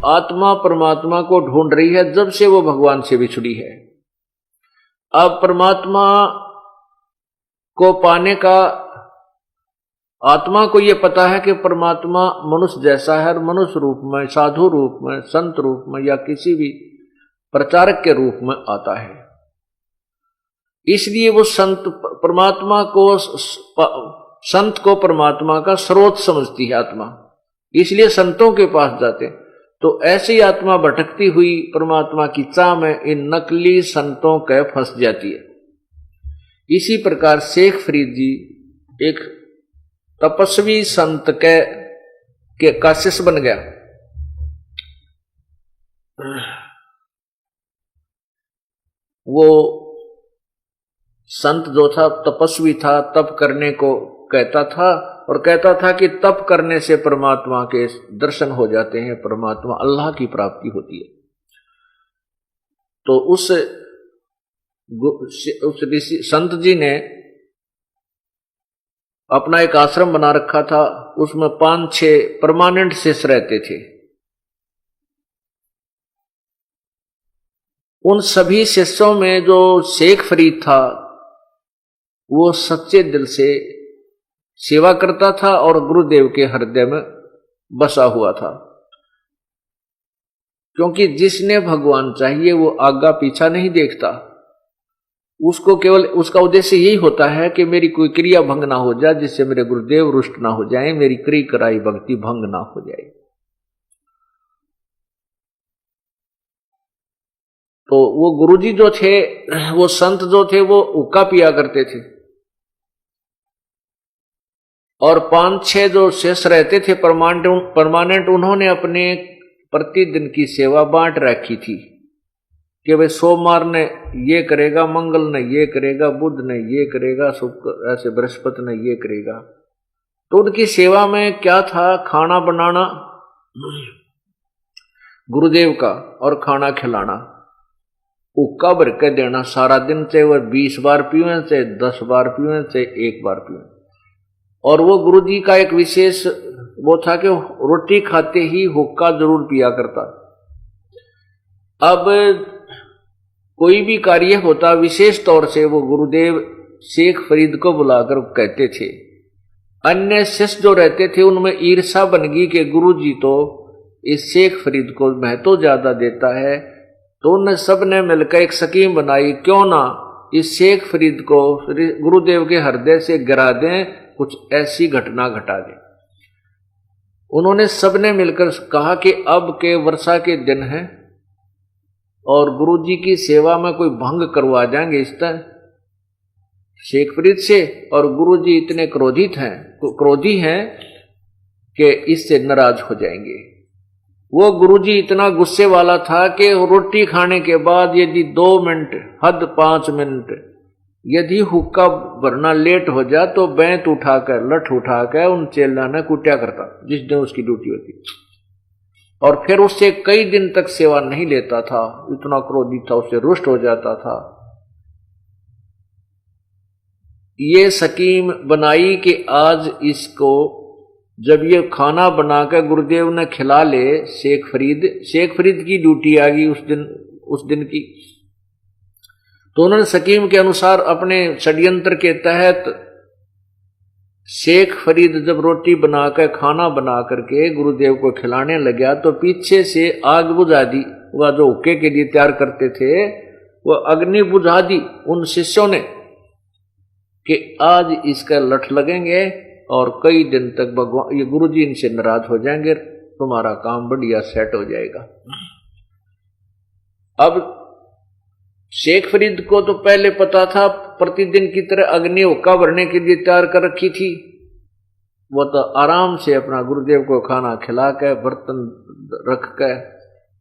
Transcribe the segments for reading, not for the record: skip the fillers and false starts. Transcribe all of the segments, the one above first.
आत्मा परमात्मा को ढूंढ रही है जब से वो भगवान से बिछड़ी है। अब परमात्मा को पाने का, आत्मा को यह पता है कि परमात्मा मनुष्य जैसा है और मनुष्य रूप में, साधु रूप में, संत रूप में या किसी भी प्रचारक के रूप में आता है। इसलिए वो संत परमात्मा को, संत को परमात्मा का स्रोत समझती है आत्मा, इसलिए संतों के पास जाते। तो ऐसी आत्मा भटकती हुई परमात्मा की चाह में इन नकली संतों के फंस जाती है। इसी प्रकार शेख फरीद जी एक तपस्वी संत के का शिष्य बन गया। वो संत जो था तपस्वी था, तप करने को कहता था और कहता था कि तप करने से परमात्मा के दर्शन हो जाते हैं, परमात्मा अल्लाह की प्राप्ति होती है। तो उस ऋषि संत जी ने अपना एक आश्रम बना रखा था, उसमें 5-6 परमानेंट शिष्य रहते थे। उन सभी शिष्यों में जो शेख फरीद था वो सच्चे दिल से सेवा करता था और गुरुदेव के हृदय में बसा हुआ था, क्योंकि जिसने भगवान चाहिए वो आगा पीछा नहीं देखता। उसको केवल उसका उद्देश्य यही होता है कि मेरी कोई क्रिया भंग ना हो जाए, जिससे मेरे गुरुदेव रुष्ट ना हो जाए, मेरी क्री कराई भक्ति भंग ना हो जाए। तो वो गुरुजी जो थे, वो संत जो थे, वो हुक्का पिया करते थे और 5-6 जो शेष रहते थे परमानेंट, उन्होंने अपने प्रतिदिन की सेवा बांट रखी थी कि भाई सोमवार ने ये करेगा, मंगल ने ये करेगा, बुध ने ये करेगा, शुक्र ऐसे बृहस्पति ने ये करेगा। तो उनकी सेवा में क्या था? खाना बनाना गुरुदेव का और खाना खिलाना, हुक्का भर के देना सारा दिन, चाहे वह 20 बार पीवें, चाहे 10 बार पीवें, चाहे 1 बार पीवें। और वो गुरु जी का एक विशेष वो था कि रोटी खाते ही हुक्का जरूर पिया करता। अब कोई भी कार्य होता विशेष तौर से वो गुरुदेव शेख फरीद को बुलाकर कहते थे। अन्य शिष्य जो रहते थे उनमें ईर्षा बन गई कि गुरु जी तो इस शेख फरीद को महत्व ज्यादा देता है, तो उन सब ने मिलकर एक स्कीम बनाई, क्यों ना इस शेख फरीद को गुरुदेव के हृदय से गिरा दें, कुछ ऐसी घटना घटा दें। उन्होंने सबने मिलकर कहा कि अब के वर्षा के दिन हैं और गुरुजी की सेवा में कोई भंग करवा जाएंगे इस तरह शेख फरीद से, और गुरुजी इतने क्रोधी हैं कि इससे नाराज हो जाएंगे। वो गुरुजी इतना गुस्से वाला था कि रोटी खाने के बाद यदि 2 मिनट, हद 5 मिनट यदि हुक्का भरना लेट हो जाए तो बैंत उठाकर, लठ उठाकर उन चेला ने कुटिया करता जिस दिन उसकी ड्यूटी होती, और फिर उससे कई दिन तक सेवा नहीं लेता था। इतना क्रोधी था, उससे रुष्ट हो जाता था। ये स्कीम बनाई कि आज इसको जब ये खाना बनाकर गुरुदेव ने खिला ले, शेख फरीद की ड्यूटी आ गई उस दिन की। तो उन्होंने स्कीम के अनुसार अपने षड्यंत्र के तहत शेख फरीद जब रोटी बनाकर, खाना बना करके गुरुदेव को खिलाने लगा तो पीछे से आग बुझा दी। वह जो हुक्के के लिए तैयार करते थे वो अग्नि बुझा दी उन शिष्यों ने कि आज इसका लठ लगेंगे और कई दिन तक भगवान ये गुरुजी इनसे नाराज हो जाएंगे, तुम्हारा काम बढ़िया सेट हो जाएगा। अब शेख फरीद को तो पहले पता था, प्रतिदिन की तरह अग्नि हुक्का भरने के लिए तैयार कर रखी थी। वो तो आराम से अपना गुरुदेव को खाना खिला कर, बर्तन रख कर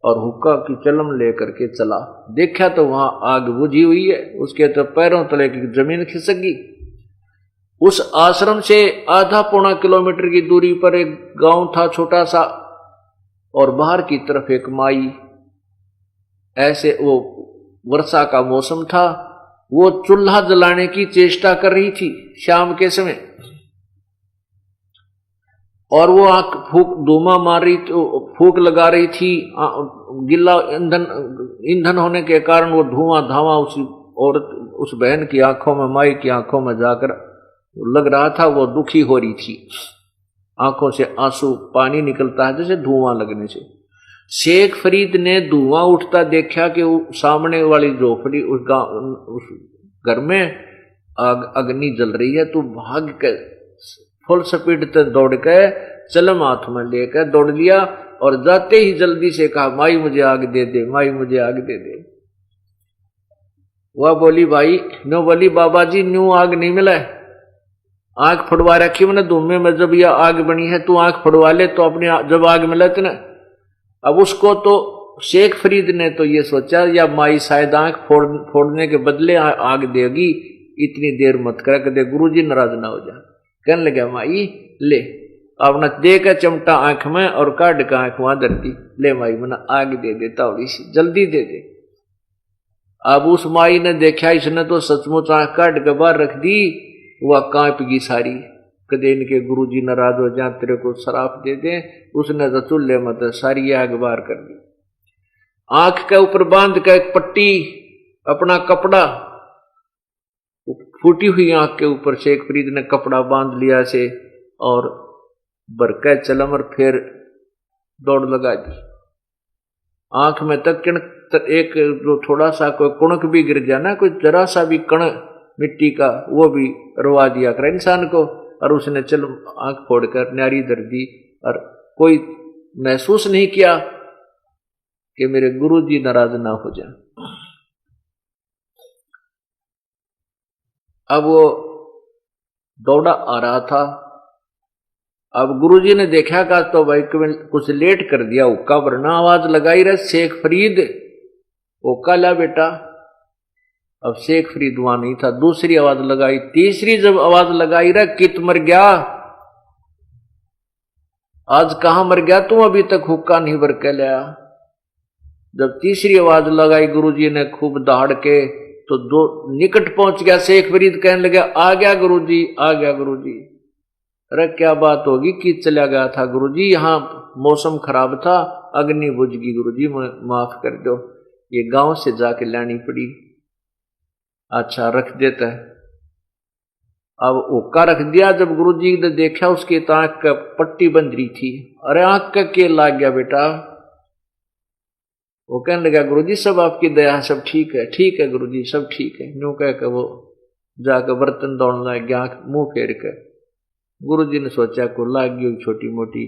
और हुक्का की चलम लेकर के चला। देखा तो वहां आग बुझी हुई है, उसके तो पैरों तले की जमीन खिसक गई। उस आश्रम से आधा पौना किलोमीटर की दूरी पर एक गांव था छोटा सा, और बाहर की तरफ एक माई, ऐसे वो वर्षा का मौसम था, वो चूल्हा जलाने की चेष्टा कर रही थी शाम के समय। और वो आंख फूक धुआं मार रही फूक लगा रही थी, गिल्ला ईंधन होने के कारण वो धुआं धावा उसी औरत उस बहन की आंखों में, माई की आंखों में जाकर लग रहा था। वो दुखी हो रही थी, आंखों से आंसू पानी निकलता है जैसे धुआं लगने से। शेख फरीद ने धुआं उठता देखा कि सामने वाली झोपड़ी उस घर में अग्नि जल रही है। तो भाग के फुल स्पीड तक दौड़ के चलम हाथ में लेकर दौड़ लिया और जाते ही जल्दी से कहा, माई मुझे आग दे दे, माई मुझे आग दे दे। वह बोली, भाई नो बोली, बाबा जी न्यू आग नहीं मिला है, आंख फड़वा रखी मैंने धुएं में, जब यह आग बनी है तू आंख फड़वा ले तो अपने जब आग मिला ना। अब उसको तो शेख फरीद ने तो ये सोचा या माई शायद आंख फोड़ने के बदले आग देगी, इतनी देर मत कर दे, गुरुजी नाराज ना हो जा। कहने लगा, माई ले अपना दे का चमटा आंख में और काट का आंख वहां धरती, ले माई मना आग दे दे, थोड़ी सी जल्दी दे दे। अब उस माई ने देखा इसने तो सचमुच आंख काट के बाहर रख दी, वह कांपगी सारी, कदे इनके गुरुजी नाराज हो जाए, तेरे को शराप दे दे। उसने तो चूल्हे मत सारी आग बाहर कर दी। आंख के ऊपर बांध के एक पट्टी अपना कपड़ा, फूटी हुई आंख के ऊपर शेख फरीद ने कपड़ा बांध लिया से और बरके चलम और फिर दौड़ लगा दी। आंख में तक एक जो थोड़ा सा कोई कुणक भी गिर जाए ना, कोई जरा सा भी कण मिट्टी का, वो भी रवा दिया कर इंसान को। और उसने चल आंख फोड़कर न्यारी धर दी और कोई महसूस नहीं किया कि मेरे गुरुजी नाराज ना हो जाए। अब वो दौड़ा आ रहा था। अब गुरुजी ने देखा का तो भाई कुछ लेट कर दिया, हुक्का वरना आवाज लगाई रहे, शेख फरीद हुक्का ला बेटा। अब शेख फरीद वहां नहीं था, दूसरी आवाज लगाई, तीसरी जब आवाज लगाई रहा, कित मर गया, आज कहां मर गया तू, अभी तक हुक्का नहीं भर के लिया। जब तीसरी आवाज लगाई गुरुजी ने खूब दहाड़ के, तो दो निकट पहुंच गया शेख फरीद, कहने लगा, आ गया गुरुजी, आ गया गुरुजी। अरे क्या बात होगी कि चला गया था गुरुजी, यहाँ मौसम खराब था, अग्नि बुझ गई गुरुजी, माफ कर दो, ये गांव से जाके लानी पड़ी। अच्छा रख देता है। अब हुक्का रख दिया। जब गुरुजी ने देखा उसकी आंख का पट्टी बंध रही थी, अरे आंख का के लाग गया बेटा। वो कहने लगा, गुरुजी सब आपकी दया, सब ठीक है, ठीक है गुरुजी सब ठीक है। यूं कह के वो जाकर बर्तन दौड़ने लग गया, आंख मुंह फेर कर। गुरुजी ने सोचा को लाग गई छोटी मोटी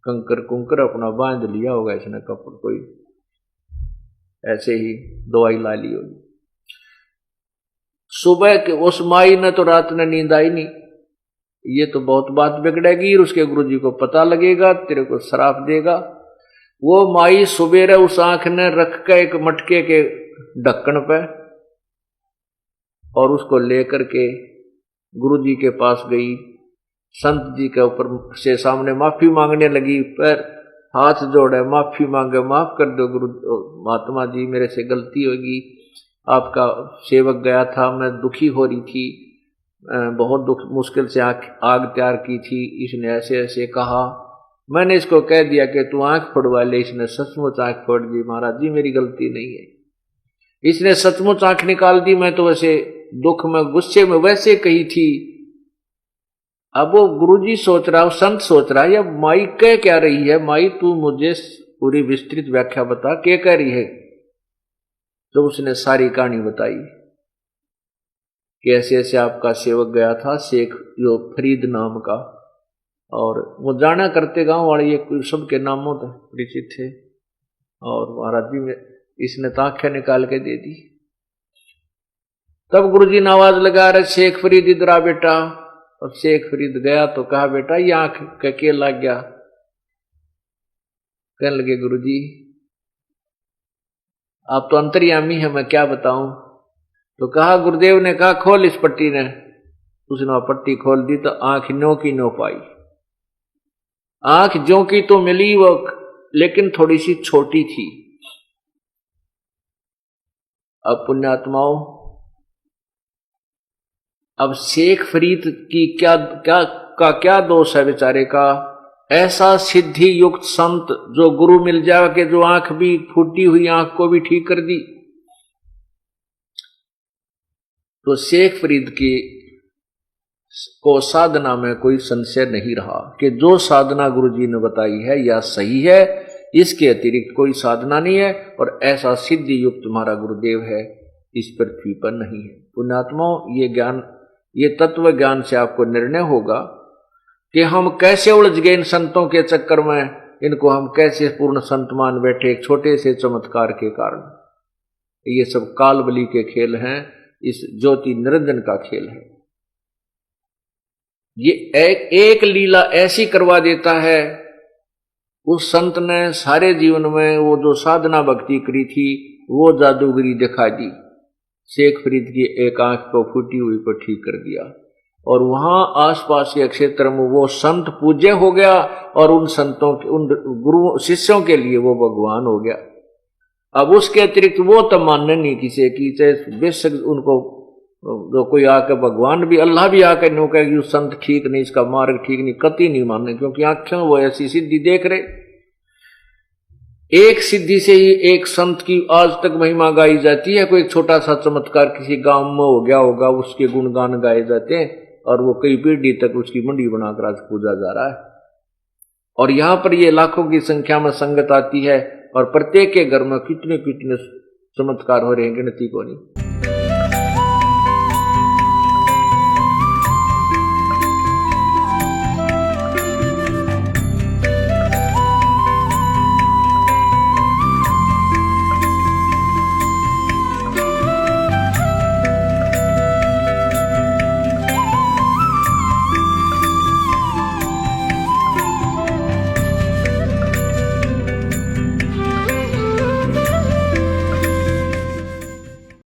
कंकर कुंकर, अपना बांध लिया होगा इसने कपड़, कोई ऐसे ही दवाई ला ली होगी। सुबह के उस माई ने तो रात में नींद आई नहीं, ये तो बहुत बात बिगड़ेगी, उसके गुरुजी को पता लगेगा, तेरे को श्राप देगा। वो माई सुबेरे उस आंख ने रख के एक मटके के ढक्कन पे और उसको लेकर के गुरुजी के पास गई, संत जी के ऊपर से सामने माफी मांगने लगी, पैर हाथ जोड़े माफी मांगे, माफ कर दो गुरु महात्मा जी, मेरे से गलती होगी, आपका सेवक गया था, मैं दुखी हो रही थी, बहुत दुख मुश्किल से आग तैयार की थी, इसने ऐसे ऐसे कहा, मैंने इसको कह दिया कि तू आंख फोड़वा ले, इसने सचमुच आंख फोड़ दी, महाराज जी मेरी गलती नहीं है, इसने सचमुच आंख निकाल दी, मैं तो वैसे दुख में गुस्से में वैसे कही थी। अब वो गुरुजी सोच रहा, संत सोच रहा है, या माई कह क्या रही है, माई तू मुझे पूरी विस्तृत व्याख्या बता, क्या कह रही है। तो उसने सारी कहानी बताई कि ऐसे ऐसे आपका सेवक गया था, शेख जो फरीद नाम का, और वो जाना करते गांव वाले ये सबके नामों तक परिचित थे, और महाराज जी में इसने तांखें निकाल के दे दी। तब गुरुजी ने आवाज लगा रहे, शेख फरीद इधर आ बेटा। और शेख फरीद गया तो कहा, बेटा ये आंख के लग गया। कहने लगे, गुरुजी आप तो अंतर्यामी है, मैं क्या बताऊं। तो कहा, गुरुदेव ने कहा खोल इस पट्टी ने। उसने पट्टी खोल दी तो आंख नो की नो पाई। आंख जो की तो मिली वो, लेकिन थोड़ी सी छोटी थी। अब पुण्यात्माओं, अब शेख फरीद की क्या दोष है बेचारे का ऐसा सिद्धि युक्त संत जो गुरु मिल जाए कि जो आंख भी फूटी हुई आंख को भी ठीक कर दी। तो शेख फरीद की को साधना में कोई संशय नहीं रहा कि जो साधना गुरुजी ने बताई है या सही है, इसके अतिरिक्त कोई साधना नहीं है और ऐसा सिद्धि युक्त हमारा गुरुदेव है इस पृथ्वी पर नहीं है। पुण्यात्माओं, ये ज्ञान, ये तत्व ज्ञान से आपको निर्णय होगा कि हम कैसे उलझ गए इन संतों के चक्कर में, इनको हम कैसे पूर्ण संत मान बैठे एक छोटे से चमत्कार के कारण। ये सब कालबली के खेल हैं, इस ज्योति निरंजन का खेल है। ये एक लीला ऐसी करवा देता है। उस संत ने सारे जीवन में वो जो साधना भक्ति करी थी वो जादूगरी दिखा दी। शेख फरीद की एक आंख को फूटी हुई को ठीक कर दिया और वहां आसपास के क्षेत्र में वो संत पूज्य हो गया और उन संतों के, उन गुरु शिष्यों के लिए वो भगवान हो गया। अब उसके अतिरिक्त वो तो मानने नहीं किसी की, चाहे बेशक उनको जो कोई आकर भगवान भी, अल्लाह भी आकर नो कहे कि संत ठीक नहीं, इसका मार्ग ठीक नहीं, कति नहीं मानने, क्योंकि आंखें वो ऐसी सिद्धि देख रहे। एक सिद्धि से ही एक संत की आज तक महिमा गाई जाती है। कोई छोटा सा चमत्कार किसी गांव में हो गया होगा, उसके गुणगान गाए जाते हैं और वो कई पीढ़ी तक उसकी मंडी बनाकर आज पूजा जा रहा है। और यहां पर ये लाखों की संख्या में संगत आती है और प्रत्येक के घर में कितने कितने चमत्कार हो रहे हैं, गिनती को नहीं।